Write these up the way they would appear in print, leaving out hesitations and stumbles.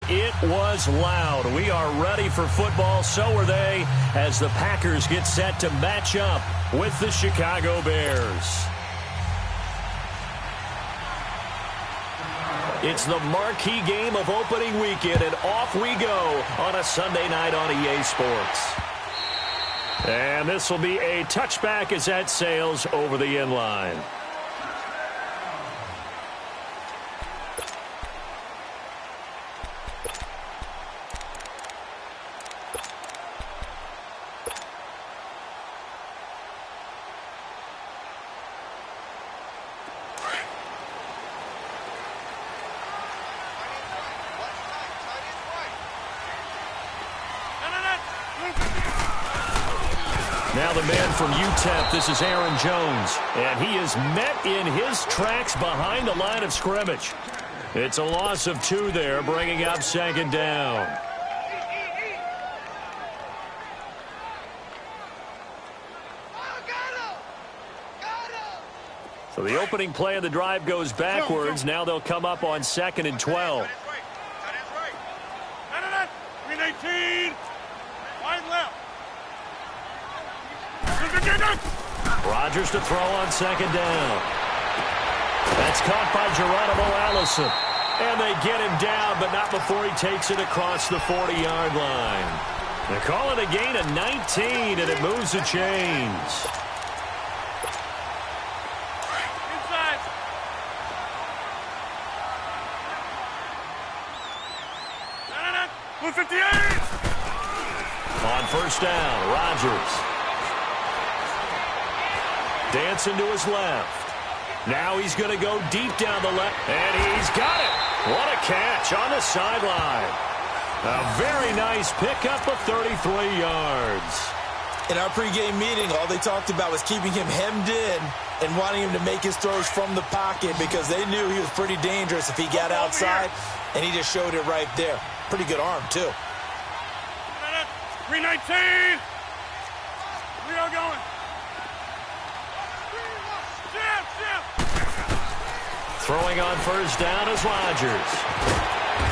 it was loud. We are ready for football. So are they as the Packers get set to match up with the Chicago Bears. It's the marquee game of opening weekend, and off we go on a Sunday night on EA Sports. And this will be a touchback as that sails over the end line. Now the man from UTEP, this is Aaron Jones, and he is met in his tracks behind the line of scrimmage. It's a loss of 2 there, bringing up second down. So the opening play of the drive goes backwards. Now they'll come up on 2nd and 12. Green 18. Wide left. Rodgers to throw on 2nd down. That's caught by Geronimo Allison. And they get him down, but not before he takes it across the 40-yard line. They call it a gain of 19, and it moves the chains. Inside. Blue 58. On 1st down, Rodgers. Dancing to his left. Now he's going to go deep down the left, and he's got it. What a catch on the sideline. A very nice pickup of 33 yards. In our pregame meeting, all they talked about was keeping him hemmed in and wanting him to make his throws from the pocket because they knew he was pretty dangerous if he got outside, and he just showed it right there. Pretty good arm, too. 319. We are going. Throwing on 1st down is Rodgers.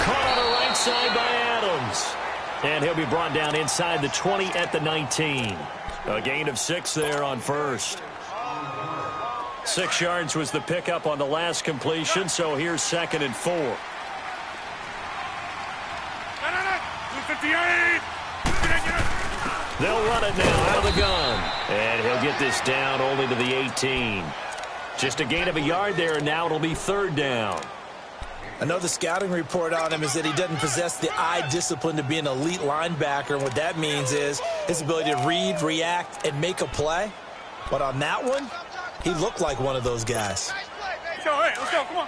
Caught on the right side by Adams. And he'll be brought down inside the 20 at the 19. A gain of 6 there on 1st. 6 yards was the pickup on the last completion, so here's 2nd and 4. 58. They'll run it now out of the gun. And he'll get this down only to the 18. Just a gain of a yard there, and now it'll be 3rd down. Another scouting report on him is that he doesn't possess the eye discipline to be an elite linebacker. And what that means is his ability to read, react, and make a play. But on that one, he looked like one of those guys. Let's go, hey, let's go, come on.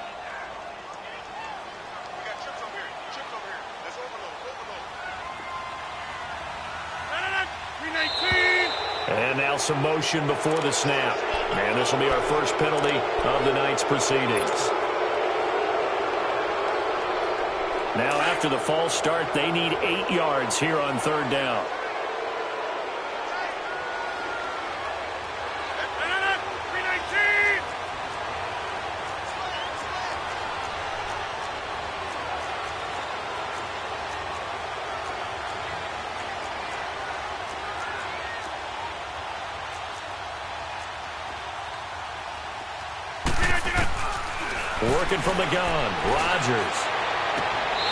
And now some motion before the snap. And this will be our first penalty of the night's proceedings. Now after the false start, they need 8 yards here on 3rd down. Working from the gun, Rodgers.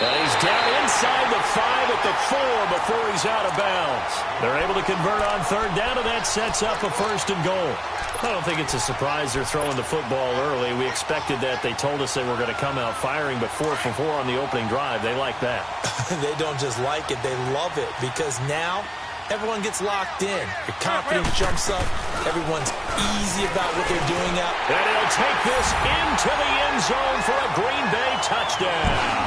And he's down inside the 5 at the 4 before he's out of bounds. They're able to convert on 3rd down, and that sets up a 1st and goal. I don't think it's a surprise they're throwing the football early. We expected that. They told us they were going to come out firing, but 4 for 4 on the opening drive. They like that. They don't just like it, they love it, because now everyone gets locked in. Your confidence jumps up. Everyone's easy about what they're doing out. And he'll take this into the end zone for a Green Bay touchdown.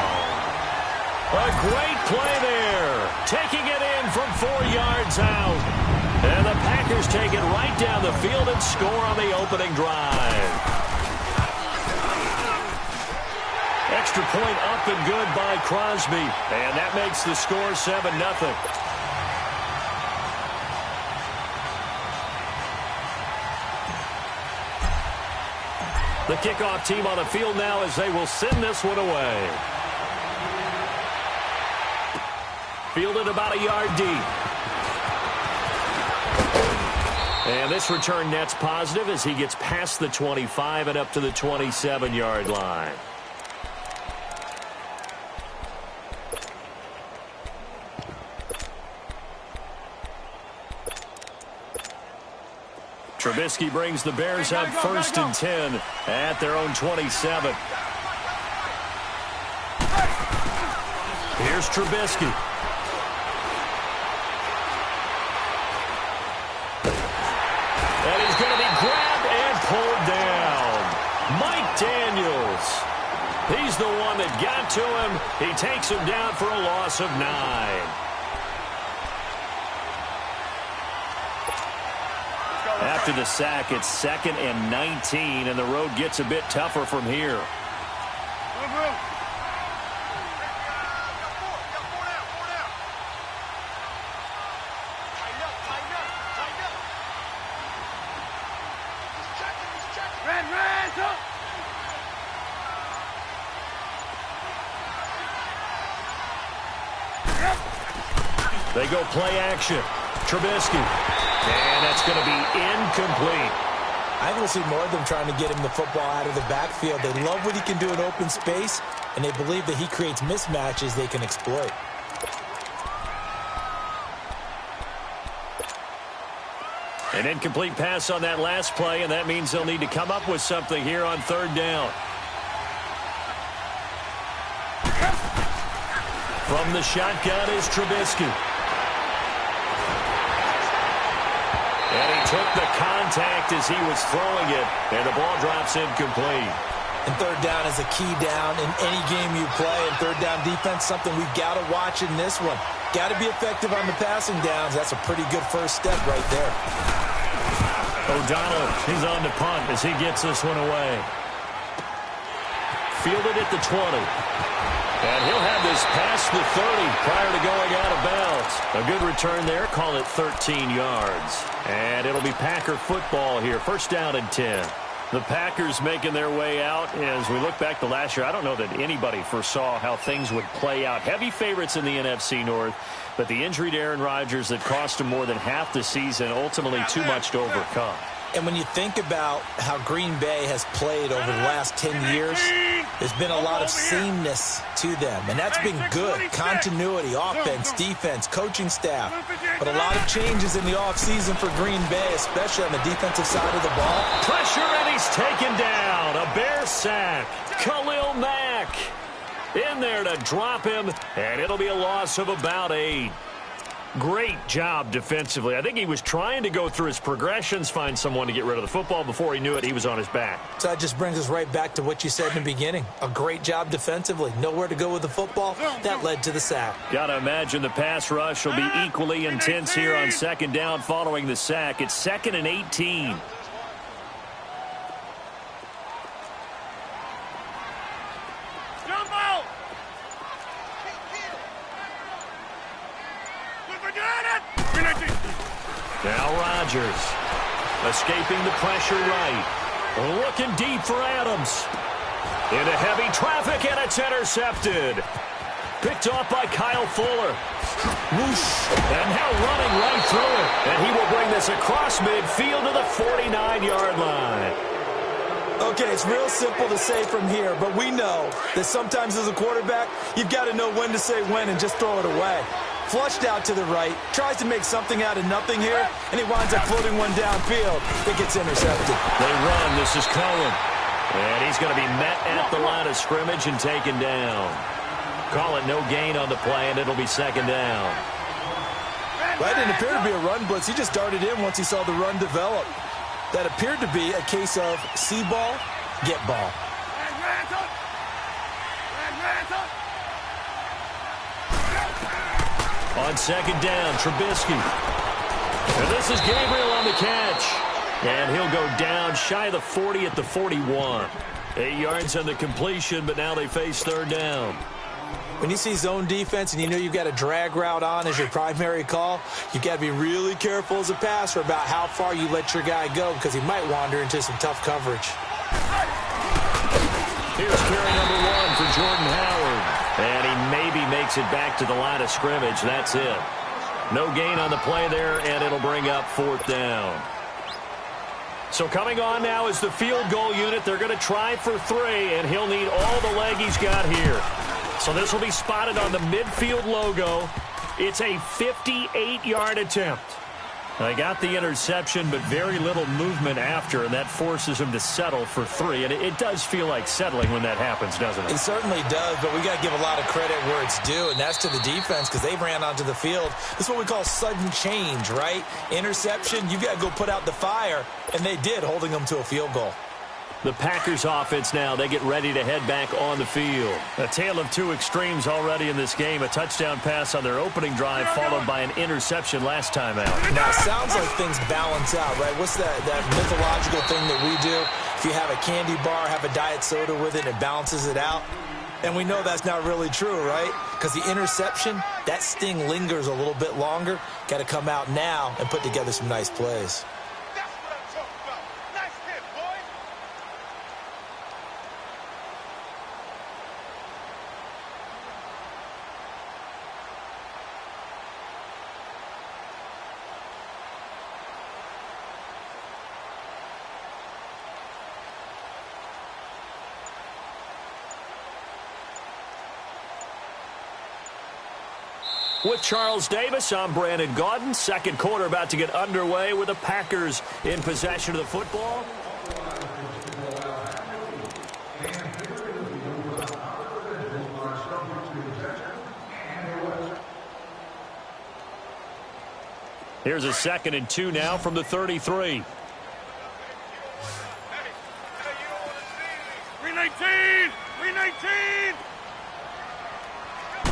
A great play there. Taking it in from 4 yards out. And the Packers take it right down the field and score on the opening drive. Extra point up and good by Crosby. And that makes the score 7-0. The kickoff team on the field now as they will send this one away. Fielded about a yard deep. And this return net's positive as he gets past the 25 and up to the 27-yard line. Trubisky brings the Bears up 1st and 10 at their own 27. Here's Trubisky. And he's going to be grabbed and pulled down. Mike Daniels. He's the one that got to him. He takes him down for a loss of 9. After the sack, it's 2nd and 19, and the road gets a bit tougher from here. They go play action. Trubisky. And that's going to be incomplete. I think we'll see more of them trying to get him the football out of the backfield. They love what he can do in open space, and they believe that he creates mismatches they can exploit. An incomplete pass on that last play, and that means they'll need to come up with something here on 3rd down. From the shotgun is Trubisky. And he took the contact as he was throwing it, and the ball drops incomplete. And 3rd down is a key down in any game you play, and 3rd down defense, something we've got to watch in this one. Got to be effective on the passing downs. That's a pretty good first step right there. O'Donnell is on to punt as he gets this one away. Fielded at the 20. And he'll have this past the 30 prior to going out of bounds. A good return there. Call it 13 yards. And it'll be Packer football here. 1st down and 10. The Packers making their way out. As we look back to last year, I don't know that anybody foresaw how things would play out. Heavy favorites in the NFC North, but the injury to Aaron Rodgers that cost him more than half the season, ultimately too much to overcome. And when you think about how Green Bay has played over the last 10 years, there's been a lot of sameness to them, and that's been good. Continuity, offense, defense, coaching staff. But a lot of changes in the offseason for Green Bay, especially on the defensive side of the ball. Pressure, and he's taken down. A Bear sack. Khalil Mack in there to drop him, and it'll be a loss of about 8. Great job defensively. I think he was trying to go through his progressions, find someone to get rid of the football. Before he knew it, he was on his back. So that just brings us right back to what you said in the beginning. A great job defensively. Nowhere to go with the football. That led to the sack. Got to imagine the pass rush will be equally intense here on 2nd down following the sack. It's 2nd and 18. Now Rodgers escaping the pressure right. Looking deep for Adams. Into heavy traffic, and it's intercepted. Picked off by Kyle Fuller. Whoosh. And now running right through it. And he will bring this across midfield to the 49-yard line. Okay, it's real simple to say from here, but we know that sometimes as a quarterback, you've got to know when to say when and just throw it away. Flushed out to the right, tries to make something out of nothing here, and he winds up floating one downfield that gets intercepted. They run. This is Cohen. And he's going to be met at the line of scrimmage and taken down. Call it no gain on the play, and it'll be 2nd down. That didn't appear to be a run blitz. He just darted in once he saw the run develop. That appeared to be a case of see ball, get ball. On 2nd down, Trubisky. And this is Gabriel on the catch. And he'll go down shy of the 40 at the 41. 8 yards on the completion, but now they face 3rd down. When you see zone defense and you know you've got a drag route on as your primary call, you've got to be really careful as a passer about how far you let your guy go because he might wander into some tough coverage. Here's carry number 1 for Jordan Howard. And he maybe makes takes it back to the line of scrimmage. That's it. No gain on the play there, and it'll bring up 4th down. So coming on now is the field goal unit. They're going to try for 3, and he'll need all the leg he's got here. So this will be spotted on the midfield logo. It's a 58-yard attempt. They got the interception, but very little movement after, and that forces him to settle for 3. And it does feel like settling when that happens, doesn't it? It certainly does, but we got to give a lot of credit where it's due, and that's to the defense because they ran onto the field. This is what we call sudden change, right? Interception, you got to go put out the fire, and they did, holding them to a field goal. The Packers offense now, they get ready to head back on the field. A tale of two extremes already in this game. A touchdown pass on their opening drive followed by an interception last time out. Now, it sounds like things balance out, right? What's that mythological thing that we do? If you have a candy bar, have a diet soda with it, it balances it out. And we know that's not really true, right? Because the interception, that sting lingers a little bit longer. Got to come out now and put together some nice plays. With Charles Davis, I'm Brandon Gaudin. Second quarter about to get underway with the Packers in possession of the football. Here's a 2nd and 2 now from the 33. 319! 319!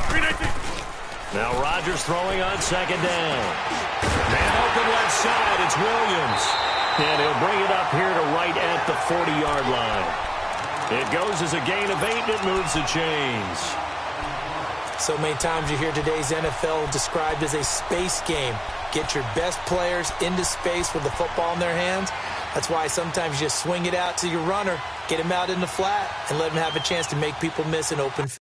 319! Now Rodgers throwing on 2nd down. Man open left side, it's Williams. And he'll bring it up here to right at the 40-yard line. It goes as a gain of 8, and it moves the chains. So many times you hear today's NFL described as a space game. Get your best players into space with the football in their hands. That's why sometimes you just swing it out to your runner, get him out in the flat, and let him have a chance to make people miss an open field.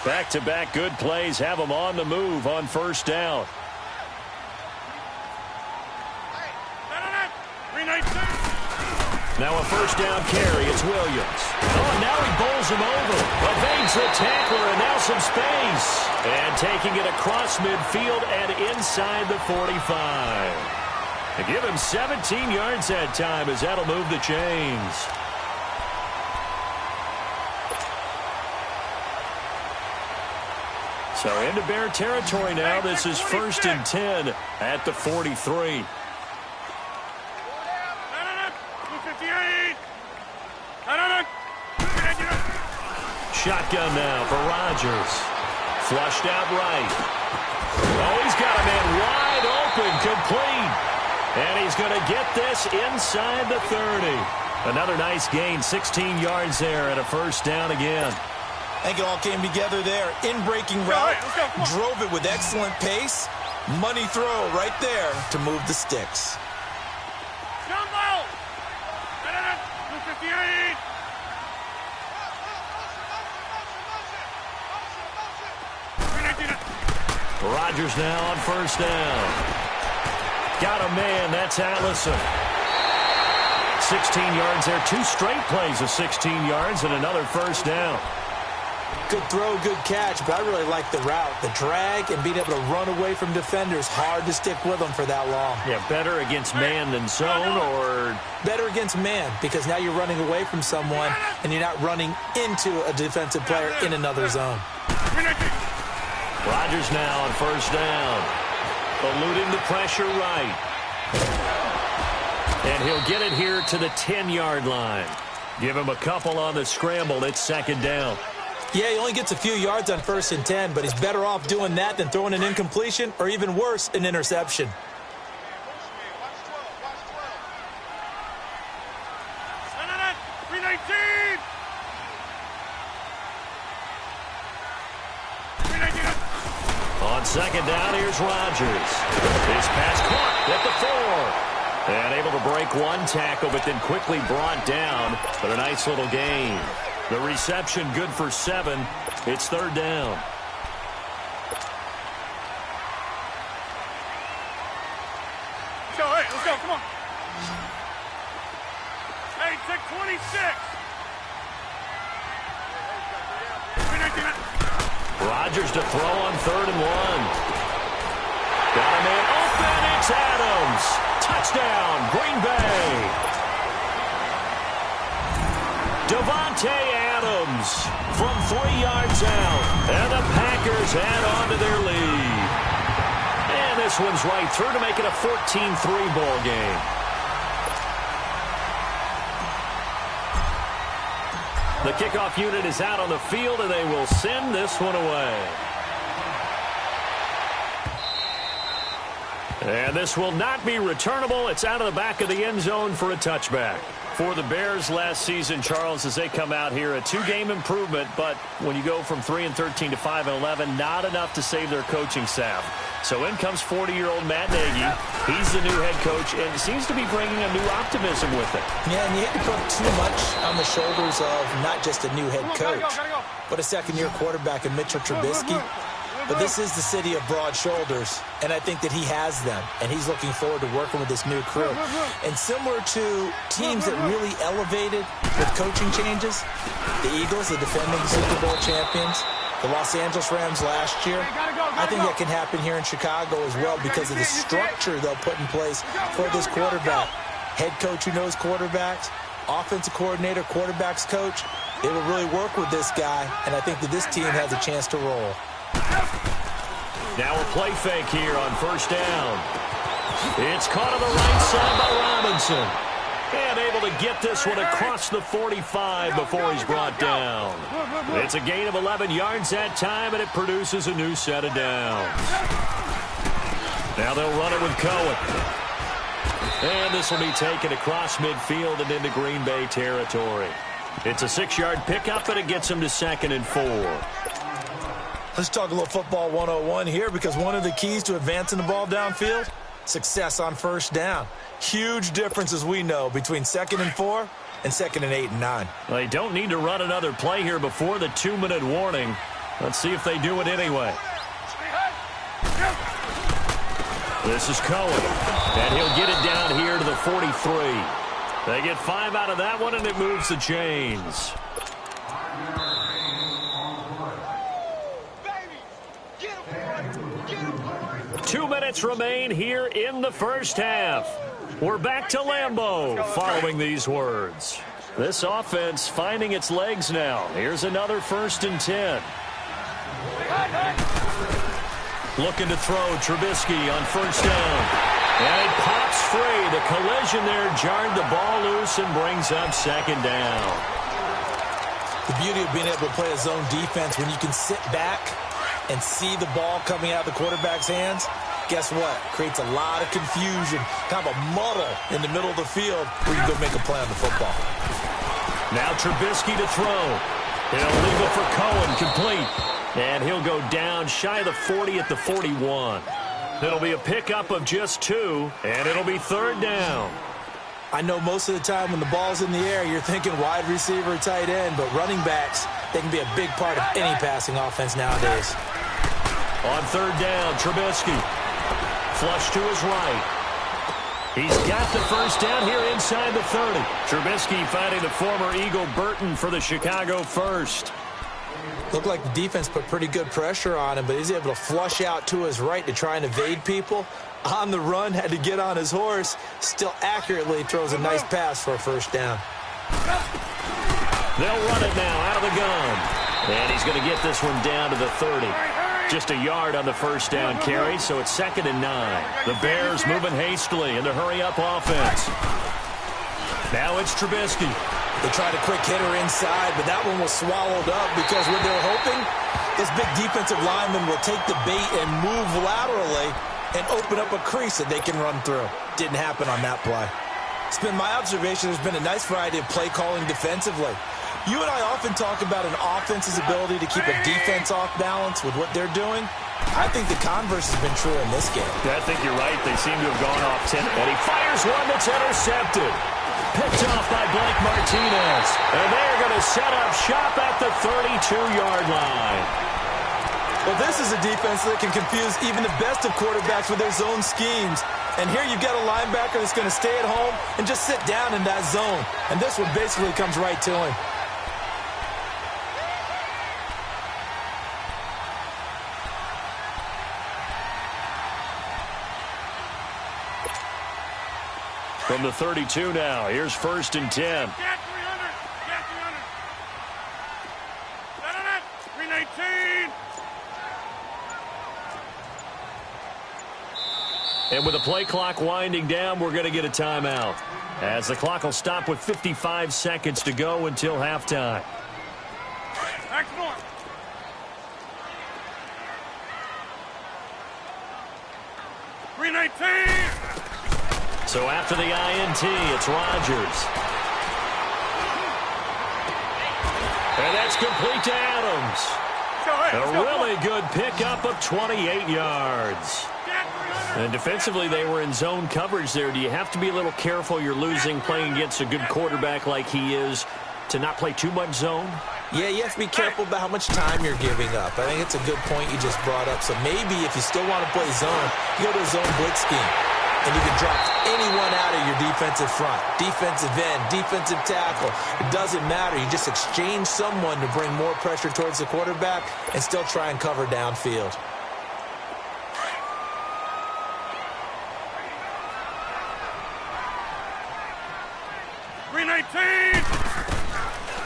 Back-to-back good plays have them on the move on 1st down. Now a 1st down carry. It's Williams. Oh, and now he bowls him over. Evades the tackler, and now some space. And taking it across midfield and inside the 45. They give him 17 yards that time as that'll move the chains. So into Bear territory now. This is 1st and 10 at the 43. Shotgun now for Rodgers. Flushed out right. Oh, he's got a man wide open, complete. And he's going to get this inside the 30. Another nice gain, 16 yards there and a 1st down again. I think it all came together there. In-breaking route, drove it with excellent pace. Money throw right there to move the sticks. Jumbo! 258! Rodgers now on 1st down. Got a man, that's Allison. 16 yards there, 2 straight plays of 16 yards and another 1st down. Good throw, good catch, but I really like the route. The drag and being able to run away from defenders, hard to stick with them for that long. Yeah, better against man than zone, or? Better against man, because now you're running away from someone and you're not running into a defensive player in another zone. Rodgers now on 1st down. Eluding the pressure right. And he'll get it here to the 10-yard line. Give him a couple on the scramble. It's 2nd down. Yeah, he only gets a few yards on 1st and 10, but he's better off doing that than throwing an incompletion or even worse, an interception. On second down, here's Rodgers. His pass caught at the 4. And able to break one tackle, but then quickly brought down. But a nice little gain. The reception good for 7. It's third down. Let's go, come on. 26. Rodgers to throw on 3rd and 1. Got a man open. It's Adams. Touchdown, Green Bay. Davante Adams from 3 yards out. And the Packers add on to their lead. And this one's right through to make it a 14-3 ball game. The kickoff unit is out on the field, and they will send this one away. And this will not be returnable. It's out of the back of the end zone for a touchback. For the Bears last season, Charles, as they come out here, a 2-game improvement, but when you go from 3-13 to 5-11, not enough to save their coaching staff. So in comes 40-year-old Matt Nagy. He's the new head coach and seems to be bringing a new optimism with it. Yeah, and you hate to put too much on the shoulders of not just a new head coach, but a second-year quarterback in Mitchell Trubisky. But this is the city of broad shoulders, and I think that he has them, and he's looking forward to working with this new crew. And similar to teams that really elevated with coaching changes, the Eagles, the defending Super Bowl champions, the Los Angeles Rams last year, I think that can happen here in Chicago as well because of the structure they'll put in place for this quarterback. Head coach who knows quarterbacks, offensive coordinator, quarterbacks coach, they will really work with this guy, and I think that this team has a chance to roll. Now a play fake here on first down. It's caught on the right side by Robinson. And able to get this one across the 45 before he's brought down. It's a gain of 11 yards that time, and it produces a new set of downs. Now they'll run it with Cohen. And this will be taken across midfield and into Green Bay territory. It's a 6-yard pickup, and it gets him to 2nd and 4. Let's talk a little football 101 here because one of the keys to advancing the ball downfield, success on first down. Huge difference, as we know, between 2nd and 4 and 2nd and 8 and 9. Well, they don't need to run another play here before the 2-minute warning. Let's see if they do it anyway. This is Cohen, and he'll get it down here to the 43. They get 5 out of that one, and it moves the chains. 2 minutes remain here in the first half. We're back to Lambeau following these words. This offense finding its legs now. Here's another 1st and 10. Looking to throw Trubisky on first down. And it pops free. The collision there jarred the ball loose and brings up 2nd down. The beauty of being able to play a zone defense when you can sit back and see the ball coming out of the quarterback's hands, guess what? Creates a lot of confusion, kind of a muddle in the middle of the field where you go make a play on the football. Now Trubisky to throw. He'll leave it for Cohen, complete. And he'll go down shy of the 40 at the 41. It'll be a pickup of just 2, and it'll be 3rd down. I know most of the time when the ball's in the air, you're thinking wide receiver, tight end, but running backs, they can be a big part of any passing offense nowadays. On 3rd down, Trubisky. Flush to his right. He's got the first down here inside the 30. Trubisky finding the former Eagle Burton for the Chicago first. Looked like the defense put pretty good pressure on him, but he's able to flush out to his right to try and evade people. On the run, had to get on his horse. Still accurately throws a nice pass for a first down. They'll run it now out of the gun. And he's going to get this one down to the 30. Just a yard on the first down carry, so it's 2nd and 9. The Bears moving hastily in the hurry-up offense. Now it's Trubisky. They tried a quick hitter inside, but that one was swallowed up because what they're hoping, this big defensive lineman will take the bait and move laterally and open up a crease that they can run through. Didn't happen on that play. It's been my observation there's been a nice variety of play calling defensively. You and I often talk about an offense's ability to keep a defense off balance with what they're doing. I think the converse has been true in this game. I think you're right. They seem to have gone off 10. And he fires one that's intercepted. Picked off by Blake Martinez. And they're going to set up shop at the 32-yard line. Well, this is a defense that can confuse even the best of quarterbacks with their zone schemes. And here you've got a linebacker that's going to stay at home and just sit down in that zone. And this one basically comes right to him. From the 32 now, here's 1st and 10. Get 300. Get 300. 319. And with the play clock winding down, we're going to get a timeout, as the clock will stop with 55 seconds to go until halftime. Excellent. 319. So after the INT, it's Rodgers. And that's complete to Adams. A really good pickup of 28 yards. And defensively, they were in zone coverage there. Do you have to be a little careful? You're losing playing against a good quarterback like he is to not play too much zone? Yeah, you have to be careful about how much time you're giving up. I think it's a good point you just brought up. So maybe if you still want to play zone, you go to a zone blitz scheme. And you can drop anyone out of your defensive front, defensive end, defensive tackle. It doesn't matter. You just exchange someone to bring more pressure towards the quarterback and still try and cover downfield.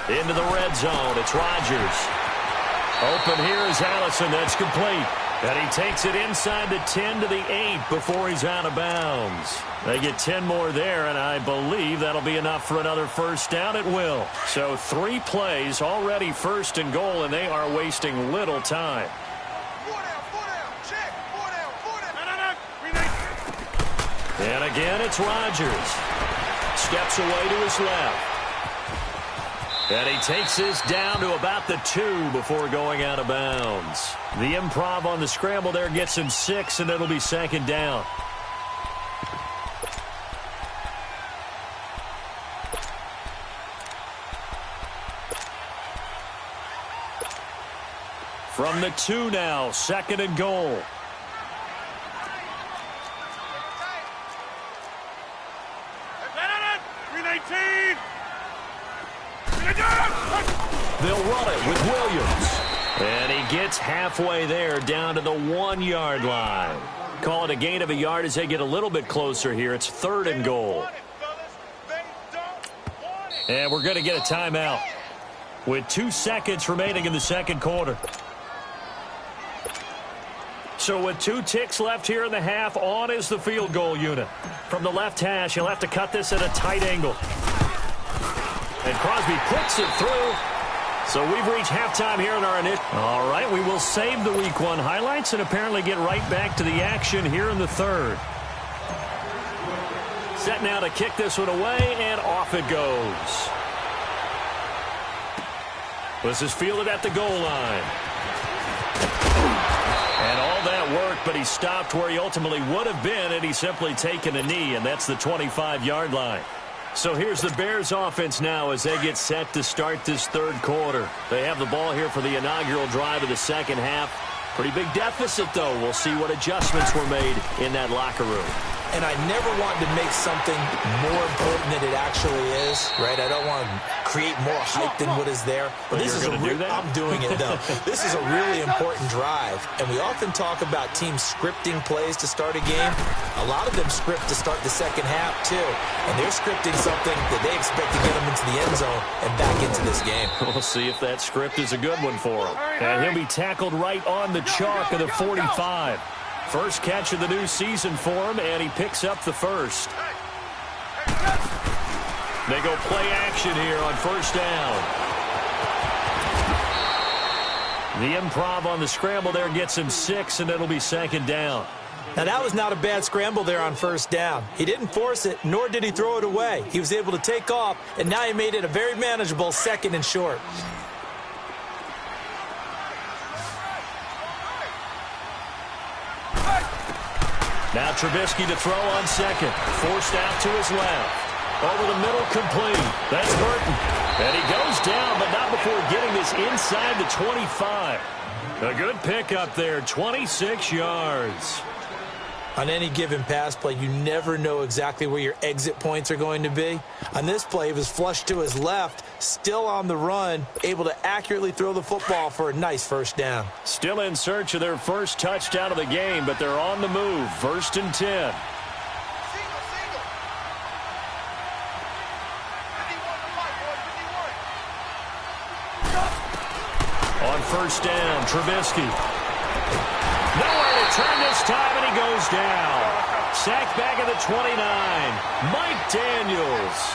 Into the red zone. It's Rodgers. Open here is Allison. That's complete. And he takes it inside the 10 to the 8 before he's out of bounds. They get 10 more there, and I believe that'll be enough for another first down. It will. So 3 plays, already 1st and goal, and they are wasting little time. And again, it's Rodgers. Steps away to his left. And he takes this down to about the 2 before going out of bounds. The improv on the scramble there gets him 6, and it'll be 2nd down. From the 2 now, 2nd and goal. They'll run it with Williams. And he gets halfway there down to the 1-yard line. Call it a gain of a yard as they get a little bit closer here. It's 3rd and goal. And we're going to get a timeout with 2 seconds remaining in the 2nd quarter. So with 2 ticks left here in the half, on is the field goal unit. From the left hash, he'll have to cut this at a tight angle. And Crosby puts it through. So we've reached halftime here in our initial. All right, we will save the Week 1 highlights and apparently get right back to the action here in the 3rd. Set now to kick this one away, and off it goes. This is fielded at the goal line. And all that work, but he stopped where he ultimately would have been, and he's simply taken a knee, and that's the 25-yard line. So here's the Bears offense now as they get set to start this 3rd quarter. They have the ball here for the inaugural drive of the 2nd half. Pretty big deficit, though. We'll see what adjustments were made in that locker room. And I never wanted to make something more important than it actually is, right? I don't want to create more hype than what is there. But this is I'm doing it, though. This is a really important drive. And we often talk about teams scripting plays to start a game. A lot of them script to start the 2nd half, too. And they're scripting something that they expect to get them into the end zone and back into this game. We'll see if that script is a good one for him. And he'll be tackled right on the chalk of the 45. First catch of the new season for him, and he picks up the 1st. They go play action here on 1st down. The improv on the scramble there gets him 6, and it'll be 2nd down. Now, that was not a bad scramble there on 1st down. He didn't force it, nor did he throw it away. He was able to take off, and now he made it a very manageable 2nd and short. Now Trubisky to throw on second. Forced out to his left. Over the middle, complete. That's Burton. And he goes down, but not before getting this inside the 25. A good pickup there, 26 yards. On any given pass play, you never know exactly where your exit points are going to be. On this play, he was flushed to his left, still on the run, able to accurately throw the football for a nice first down. Still in search of their first touchdown of the game, but they're on the move. 1st and 10. On first down, Trubisky. Nowhere to turn this time, and he goes down. Sacked back at the 29. Mike Daniels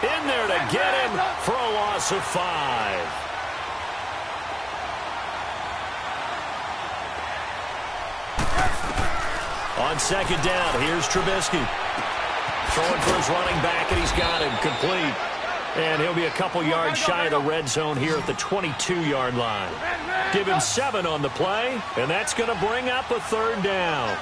in there to get him for a loss of 5. On second down, here's Trubisky. Throwing for his running back, and he's got him complete. And he'll be a couple yards shy of the red zone here at the 22-yard line. Give him 7 on the play, and that's going to bring up a 3rd down.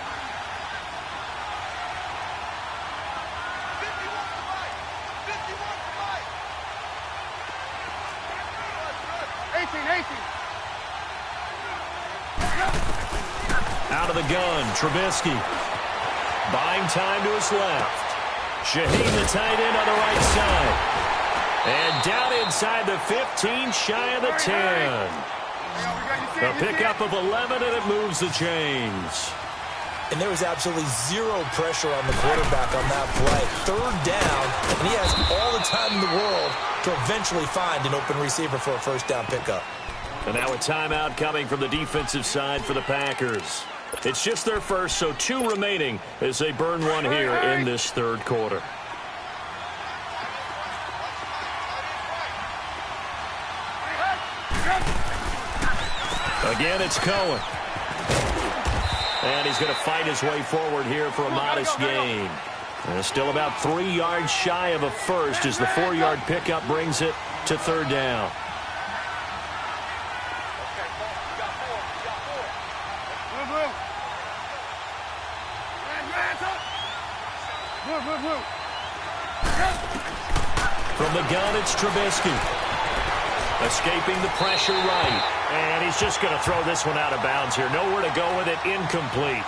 Out of the gun, Trubisky. Buying time to his left. Shaheen, the tight end, on the right side. And down inside the 15, shy of the 10. A pickup of 11, and it moves the chains. And there was absolutely zero pressure on the quarterback on that play. 3rd down, and he has all the time in the world to eventually find an open receiver for a first down pickup. And now a timeout coming from the defensive side for the Packers. It's just their first, so 2 remaining as they burn one here in this 3rd quarter. Again, it's Cohen. And he's going to fight his way forward here for a modest gain. And still about 3 yards shy of a first as the 4-yard pickup brings it to 3rd down. From the gun, it's Trubisky. Escaping the pressure right. And he's just going to throw this one out of bounds here. Nowhere to go with it. Incomplete.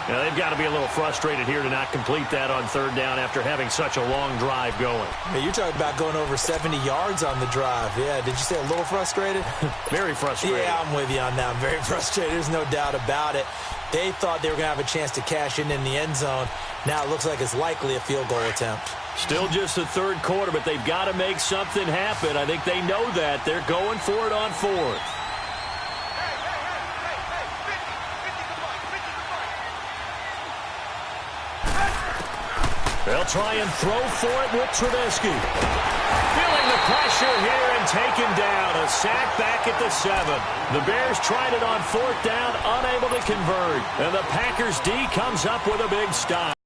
Now, they've got to be a little frustrated here to not complete that on 3rd down after having such a long drive going. Hey, you're talking about going over 70 yards on the drive. Yeah, did you say a little frustrated? Very frustrated. Yeah, I'm with you on that. I'm very frustrated. There's no doubt about it. They thought they were going to have a chance to cash in the end zone. Now it looks like it's likely a field goal attempt. Still just the 3rd quarter, but they've got to make something happen. I think they know that. They're going for it on 4th. They'll try and throw for it with Trubisky. Feeling the pressure here and taken down. A sack back at the 7. The Bears tried it on 4th down, unable to convert. And the Packers D comes up with a big stop.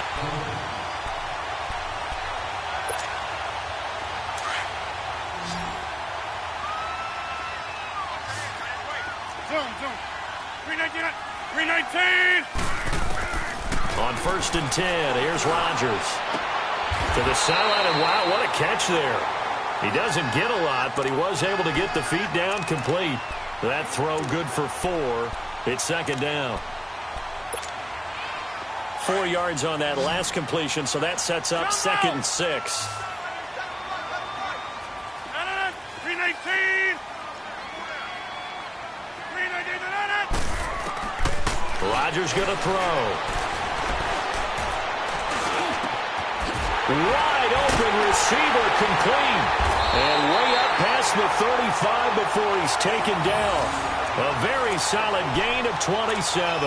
Zoom. 319. On 1st and 10, here's Rodgers. To the sideline, and wow, what a catch there. He doesn't get a lot, but he was able to get the feet down complete. That throw good for 4. It's 2nd down. 4 yards on that last completion, so that sets up 2nd and 6. 319. Rodgers going to throw. Wide open receiver, complete. And way up past the 35 before he's taken down. A very solid gain of 27.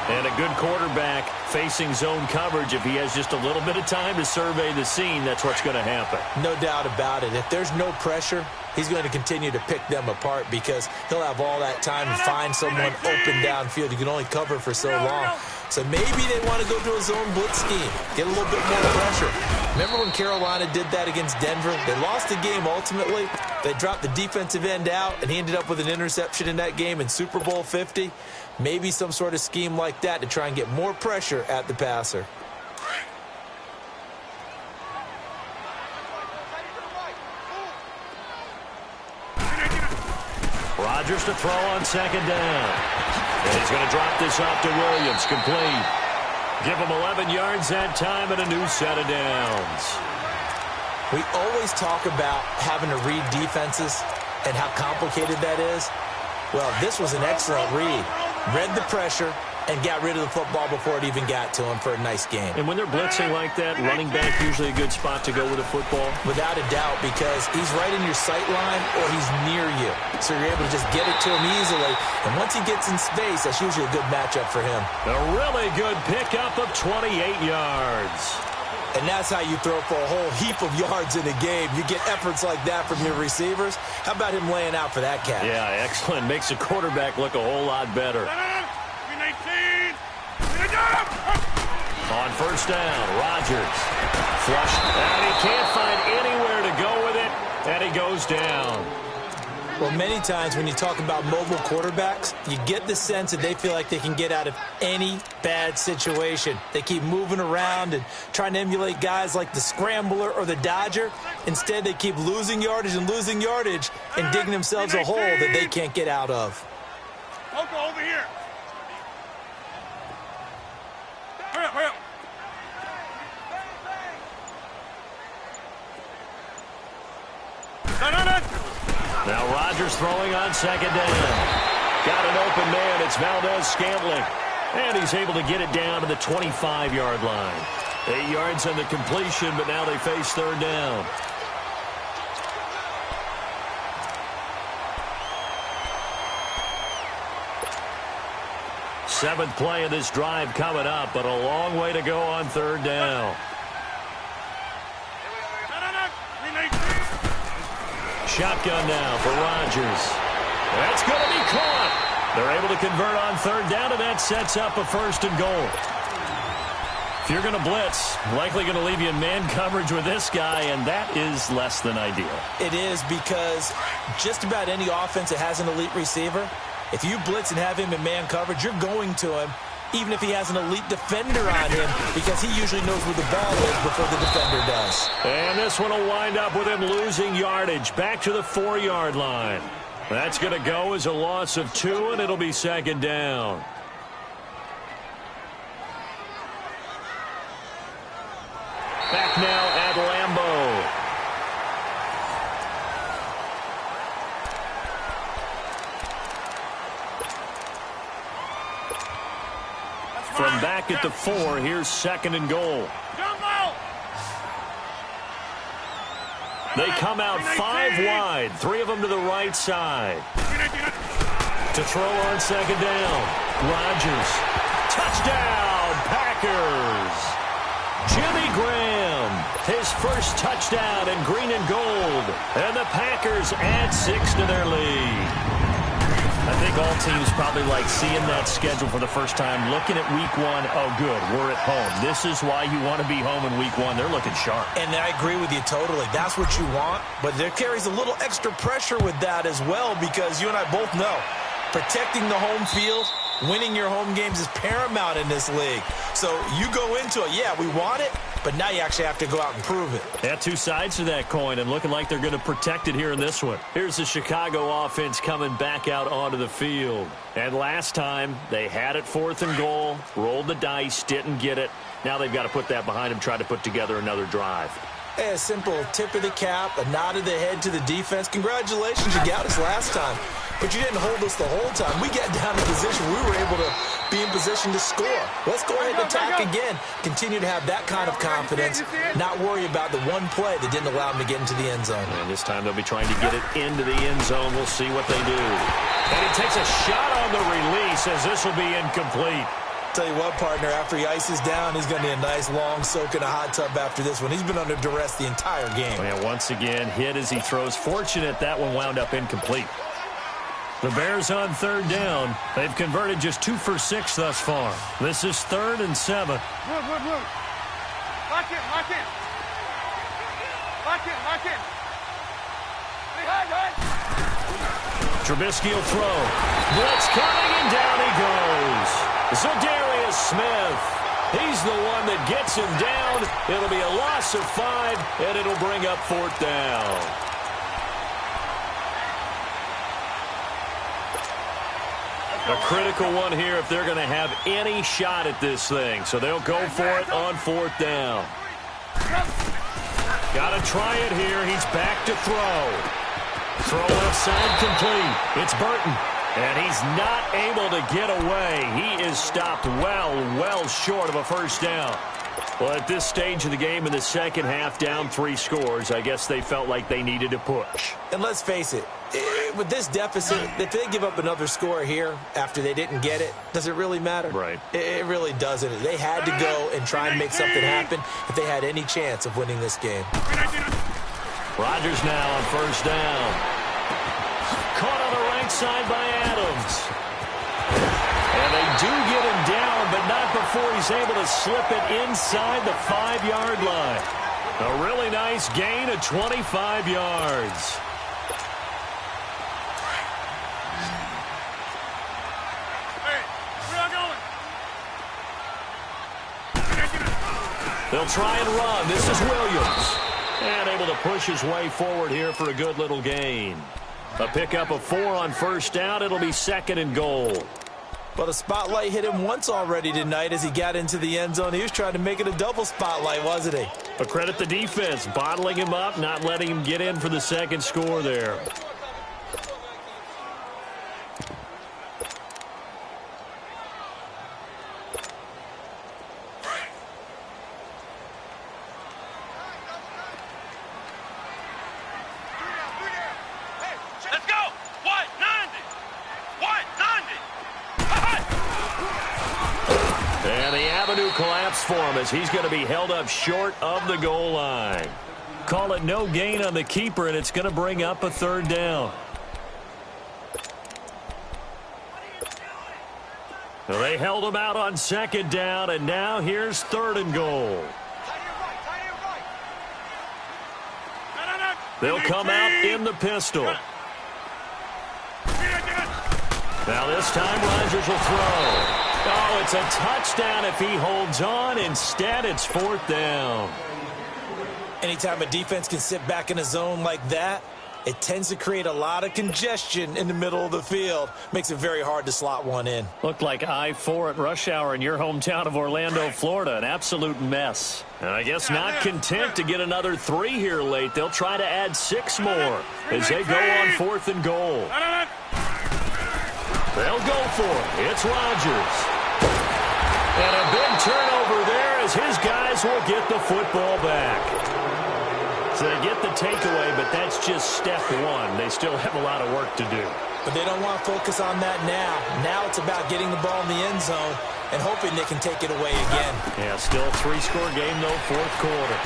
And a good quarterback facing zone coverage. If he has just a little bit of time to survey the scene, that's what's going to happen. No doubt about it. If there's no pressure, he's going to continue to pick them apart because he'll have all that time to find someone open downfield. You can only cover for so long. So maybe they want to go to a zone blitz scheme, get a little bit more pressure. Remember when Carolina did that against Denver? They lost the game ultimately. They dropped the defensive end out, and he ended up with an interception in that game in Super Bowl 50. Maybe some sort of scheme like that to try and get more pressure at the passer. Rodgers to throw on second down. And he's going to drop this off to Williams. Complete. Give him 11 yards that time and a new set of downs. We always talk about having to read defenses and how complicated that is. Well, this was an excellent read. Read the pressure and got rid of the football before it even got to him for a nice game. And when they're blitzing like that, running back usually a good spot to go with a football? Without a doubt, because he's right in your sight line or he's near you. So you're able to just get it to him easily. And once he gets in space, that's usually a good matchup for him. A really good pickup of 28 yards. And that's how you throw for a whole heap of yards in a game. You get efforts like that from your receivers. How about him laying out for that catch? Yeah, excellent. Makes the quarterback look a whole lot better. On first down, Rodgers. Flush. And he can't find anywhere to go with it. And he goes down. Well, many times when you talk about mobile quarterbacks, you get the sense that they feel like they can get out of any bad situation. They keep moving around and trying to emulate guys like the Scrambler or the Dodger. Instead, they keep losing yardage and digging themselves a hole that they can't get out of. Loco, over here. Hurry up, hurry up. Now Rodgers throwing on second down. Got an open man. It's Valdez-Scantling. And he's able to get it down to the 25-yard line. 8 yards on the completion, but now they face third down. Seventh play of this drive coming up, but a long way to go on third down. Shotgun now for Rodgers. That's going to be caught. They're able to convert on third down, and that sets up a first and goal. If you're going to blitz, likely going to leave you in man coverage with this guy, and that is less than ideal. It is, because just about any offense that has an elite receiver, if you blitz and have him in man coverage, you're going to him, even if he has an elite defender on him, because he usually knows where the ball is before the defender does. And this one will wind up with him losing yardage back to the 4-yard line. That's going to go as a loss of 2, and it'll be second down. Back now at Lambeau. From back at the 4, here's second and goal. They come out 5 wide, 3 of them to the right side. To throw on second down, Rodgers. Touchdown, Packers. Jimmy Graham, his first touchdown in green and gold. And the Packers add 6 to their lead. I think all teams probably like seeing that schedule for the first time, looking at week 1. Oh, good, we're at home. This is why you want to be home in week 1. They're looking sharp. And I agree with you totally. That's what you want. But there carries a little extra pressure with that as well, because you and I both know protecting the home field, winning your home games is paramount in this league. So you go into it, yeah, we want it, but now you actually have to go out and prove it. Yeah, 2 sides to that coin, and looking like they're going to protect it here in this one. Here's the Chicago offense coming back out onto the field. And last time, they had it 4th and goal, rolled the dice, didn't get it. Now they've got to put that behind them, try to put together another drive. A simple tip of the cap, a nod of the head to the defense. Congratulations, you got us last time. But you didn't hold us the whole time. We got down in position. We were able to be in position to score. Let's go ahead and attack again. Continue to have that kind of confidence. Not worry about the one play that didn't allow them to get into the end zone. And this time they'll be trying to get it into the end zone. We'll see what they do. And he takes a shot on the release as this will be incomplete. Tell you what, partner, after he ices down, he's going to need a nice long soak in a hot tub after this one. He's been under duress the entire game. And once again, hit as he throws. Fortunate that one wound up incomplete. The Bears on third down. They've converted just 2 for 6 thus far. This is 3rd and 7. Look. Lock in. Lock in. Behind. Trubisky will throw. Blitz coming, and down he goes. Zadarius Smith. He's the one that gets him down. It'll be a loss of 5, and it'll bring up 4th down. A critical one here if they're going to have any shot at this thing. So they'll go for it on 4th down. Got to try it here. He's back to throw. Throw left side complete. It's Burton. And he's not able to get away. He is stopped well short of a 1st down. Well, at this stage of the game in the second half, down 3 scores, I guess they felt like they needed to push. And let's face it, with this deficit, if they give up another score here after they didn't get it, does it really matter? Right. It really doesn't. They had to go and try and make something happen if they had any chance of winning this game. Rodgers now on 1st down. Caught on the right side by Adams. And they do get him down, but not before he's able to slip it inside the 5-yard line. A really nice gain of 25 yards. They'll try and run. This is Williams. And able to push his way forward here for a good little gain. A pickup of 4 on 1st down. It'll be 2nd and goal. Well, the spotlight hit him once already tonight as he got into the end zone. He was trying to make it a double spotlight, wasn't he? But credit the defense, bottling him up, not letting him get in for the 2nd score there. Collapse for him as he's going to be held up short of the goal line. Call it no gain on the keeper, and it's going to bring up a 3rd down. Well, they held him out on 2nd down, and now here's 3rd and goal. They'll come out in the pistol. Now this time Rodgers will throw. Oh, it's a touchdown if he holds on. Instead, it's 4th down. Anytime a defense can sit back in a zone like that, it tends to create a lot of congestion in the middle of the field. Makes it very hard to slot one in. Looked like I-4 at rush hour in your hometown of Orlando, Florida. An absolute mess. And I guess not content to get another 3 here late. They'll try to add 6 more as they go on 4th and goal. They'll go for it. It's Rodgers. And a big turnover there as his guys will get the football back. So they get the takeaway, but that's just step 1. They still have a lot of work to do. But they don't want to focus on that now. Now it's about getting the ball in the end zone and hoping they can take it away again. Yeah, still a 3-score game, though, 4th quarter.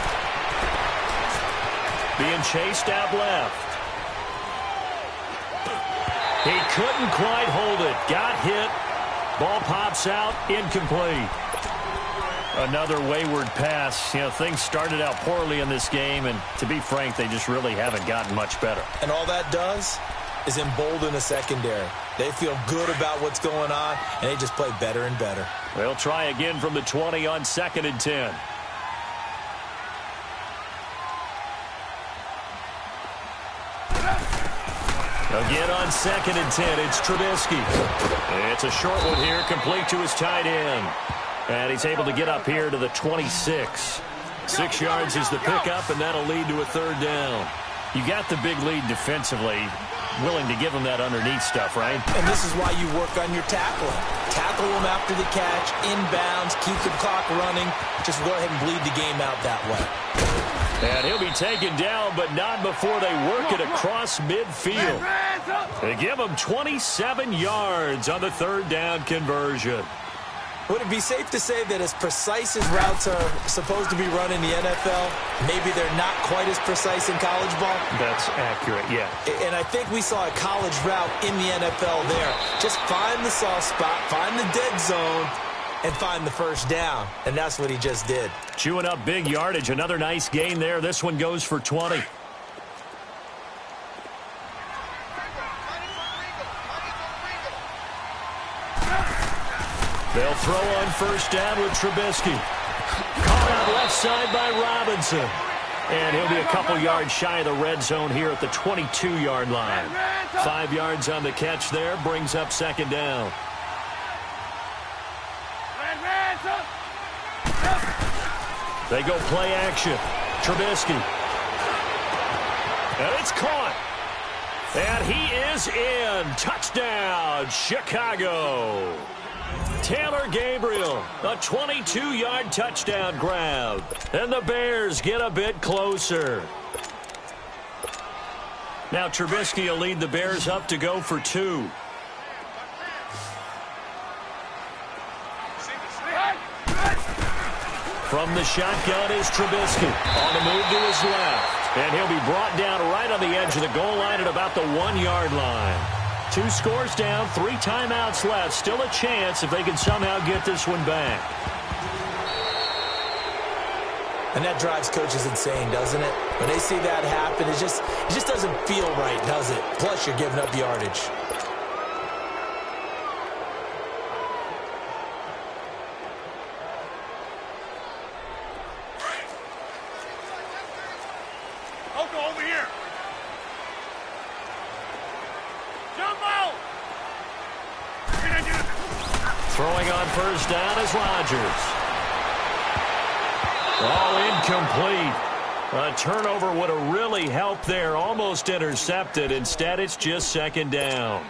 Being chased out left. He couldn't quite hold it. Got hit. Ball pops out. Incomplete. Another wayward pass. You know, things started out poorly in this game, and to be frank, they just really haven't gotten much better. And all that does is embolden the secondary. They feel good about what's going on, and they just play better and better. They'll try again from the 20 on 2nd and 10. Again on 2nd and 10, it's Trubisky. It's a short one here, complete to his tight end. And he's able to get up here to the 26. 6 yards is the pickup, and that'll lead to a 3rd down. You got the big lead defensively, willing to give him that underneath stuff, right? And this is why you work on your tackling. Tackle him after the catch, inbounds, keep the clock running. Just go ahead and bleed the game out that way. And he'll be taken down, but not before they work it across midfield. They give him 27 yards on the 3rd down conversion. Would it be safe to say that as precise as routes are supposed to be run in the NFL, maybe they're not quite as precise in college ball? That's accurate, yeah. And I think we saw a college route in the NFL there. Just find the soft spot, find the dead zone, and find the first down, and that's what he just did. Chewing up big yardage. Another nice gain there. This one goes for 20. They'll throw on first down with Trubisky. Caught out left side by Robinson. And he'll be a couple yards shy of the red zone here at the 22-yard line. 5 yards on the catch there, brings up second down. They go play action. Trubisky. And it's caught. And he is in. Touchdown, Chicago. Taylor Gabriel, a 22-yard touchdown grab. And the Bears get a bit closer. Now Trubisky will lead the Bears up to go for 2. From the shotgun is Trubisky. On the move to his left. And he'll be brought down right on the edge of the goal line at about the 1-yard line. 2 scores down, 3 timeouts left. Still a chance if they can somehow get this one back. And that drives coaches insane, doesn't it? When they see that happen, it just doesn't feel right, does it? Plus, you're giving up yardage. Over here. Jump out. Throwing on first down is Rodgers. All incomplete. A turnover would have really helped there. Almost intercepted. Instead, it's just second down.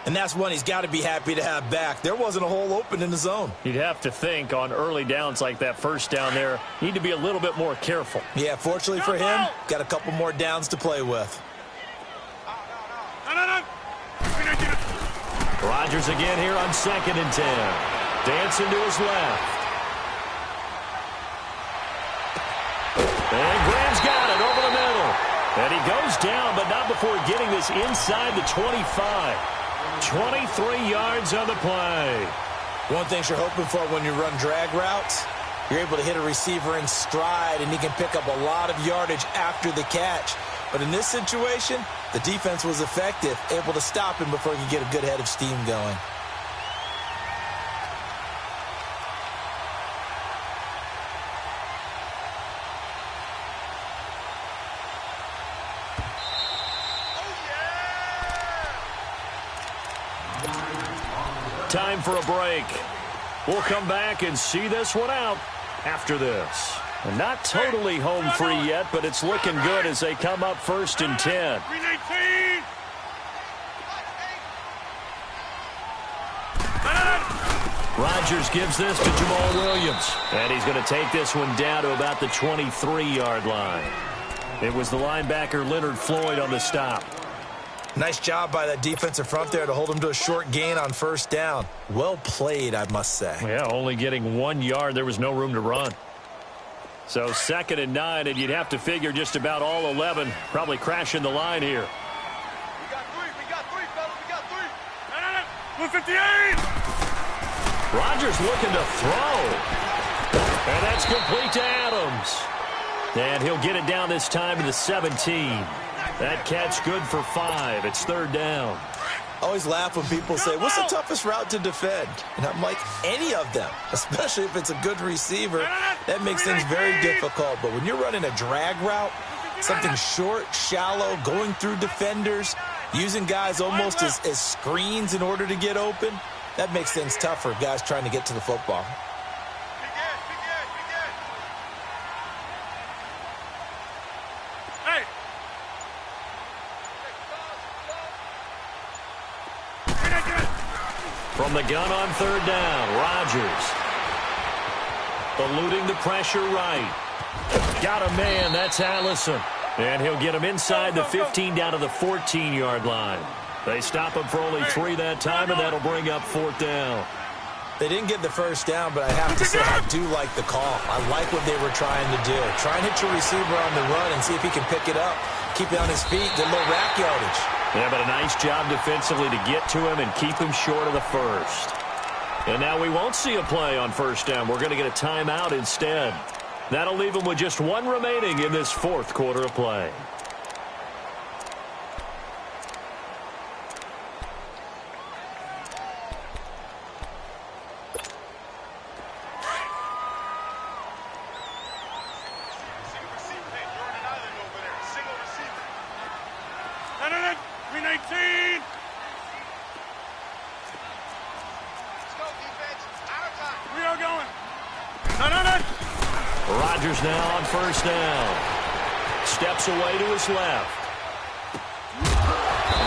And that's one he's got to be happy to have back. There wasn't a hole open in the zone. You'd have to think on early downs like that first down there, need to be a little bit more careful. Yeah, fortunately for him, got a couple more downs to play with. Rodgers again here on 2nd and 10. Dancing to his left. And Graham's got it over the middle. And he goes down, but not before getting this inside the 25. 23 yards on the play. One thing you're hoping for when you run drag routes, you're able to hit a receiver in stride, and he can pick up a lot of yardage after the catch. But in this situation, the defense was effective, able to stop him before he could get a good head of steam going. Time for a break. We'll come back and see this one out after this. And not totally home free yet, but it's looking good as they come up 1st and 10. 319. Rodgers gives this to Jamal Williams. And he's going to take this one down to about the 23-yard line. It was the linebacker Leonard Floyd on the stop. Nice job by that defensive front there to hold him to a short gain on first down. Well played, I must say. Yeah, only getting 1 yard. There was no room to run. So 2nd and 9, and you'd have to figure just about all 11 probably crashing the line here. We got three, fellas. We got 3. 158. Rodgers looking to throw. And that's complete to Adams. And he'll get it down this time to the 17. That catch good for 5. It's 3rd down. I always laugh when people say, what's the toughest route to defend? And I'm like, any of them, especially if it's a good receiver. That makes things very difficult. But when you're running a drag route, something short, shallow, going through defenders, using guys almost as screens in order to get open, that makes things tough for guys trying to get to the football. From the gun on 3rd down, Rodgers. Eluding the pressure right. Got a man, that's Allison. And he'll get him inside the 15 down to the 14-yard line. They stop him for only 3 that time, and that'll bring up 4th down. They didn't get the first down, but I have to say I do like the call. I like what they were trying to do. Try and hit your receiver on the run and see if he can pick it up. Keep it on his feet, get a little rack yardage. Yeah, but a nice job defensively to get to him and keep him short of the first. And now we won't see a play on first down. We're going to get a timeout instead. That'll leave them with just one remaining in this fourth quarter of play. Rodgers now on first down. Steps away to his left.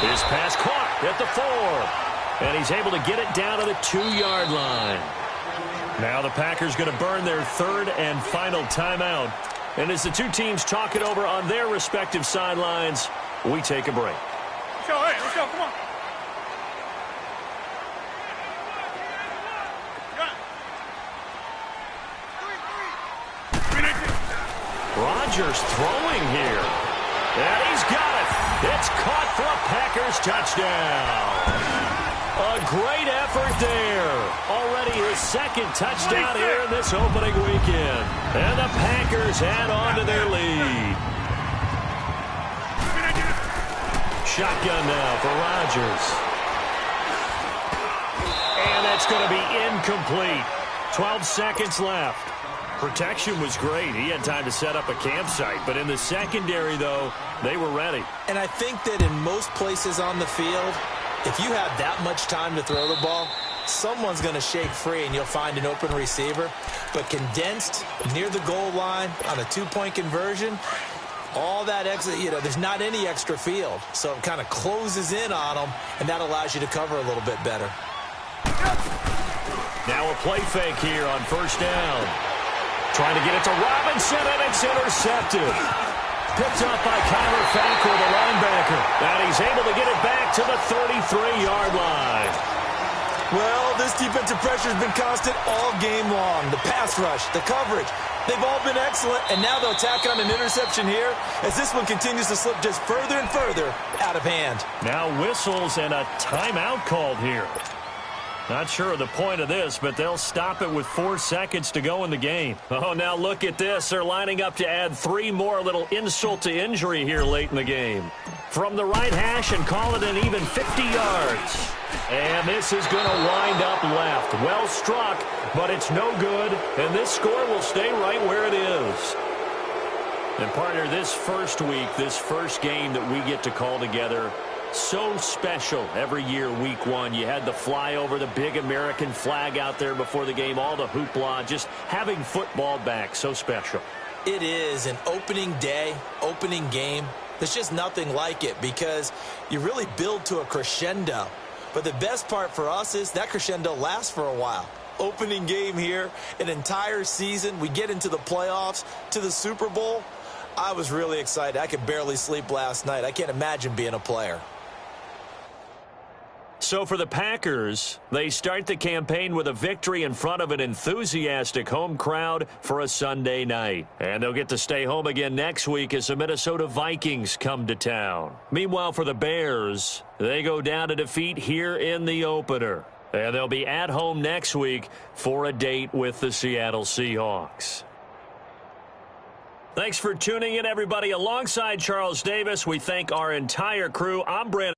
His pass caught at the 4. And he's able to get it down to the 2-yard line. Now the Packers going to burn their third and final timeout. And as the two teams talk it over on their respective sidelines, we take a break. Let's go, hey, let's go, come on. Rodgers throwing here. And he's got it. It's caught for a Packers touchdown. A great effort there. Already his second touchdown here in this opening weekend. And the Packers add on to their lead. Shotgun now for Rodgers. And that's going to be incomplete. 12 seconds left. Protection was great. He had time to set up a campsite. But in the secondary, though, they were ready. And I think that in most places on the field, if you have that much time to throw the ball, someone's going to shake free and you'll find an open receiver. But condensed near the goal line on a 2-point conversion, all that extra, there's not any extra field. So it kind of closes in on them, and that allows you to cover a little bit better. Now a play fake here on first down. Trying to get it to Robinson, and it's intercepted. Picked up by Kyler Fackrell, the linebacker. And he's able to get it back to the 33-yard line. Well, this defensive pressure has been constant all game long. The pass rush, the coverage, they've all been excellent. And now they'll tack on an interception here as this one continues to slip just further and further out of hand. Now whistles and a timeout called here. Not sure of the point of this, but they'll stop it with 4 seconds to go in the game. Oh, now look at this. They're lining up to add 3 more, a little insult to injury here late in the game. From the right hash and call it an even 50 yards. And this is going to wind up left. Well struck, but it's no good. And this score will stay right where it is. And partner, this first week, this first game that we get to call together, so special every year, week 1. You had the flyover, the big American flag out there before the game, all the hoopla, just having football back, so special. It is an opening day, opening game. There's just nothing like it because you really build to a crescendo. But the best part for us is that crescendo lasts for a while. Opening game here, an entire season. We get into the playoffs, to the Super Bowl. I was really excited. I could barely sleep last night. I can't imagine being a player. So for the Packers, they start the campaign with a victory in front of an enthusiastic home crowd for a Sunday night. And they'll get to stay home again next week as the Minnesota Vikings come to town. Meanwhile, for the Bears, they go down to defeat here in the opener. And they'll be at home next week for a date with the Seattle Seahawks. Thanks for tuning in, everybody. Alongside Charles Davis, we thank our entire crew. I'm Brandon.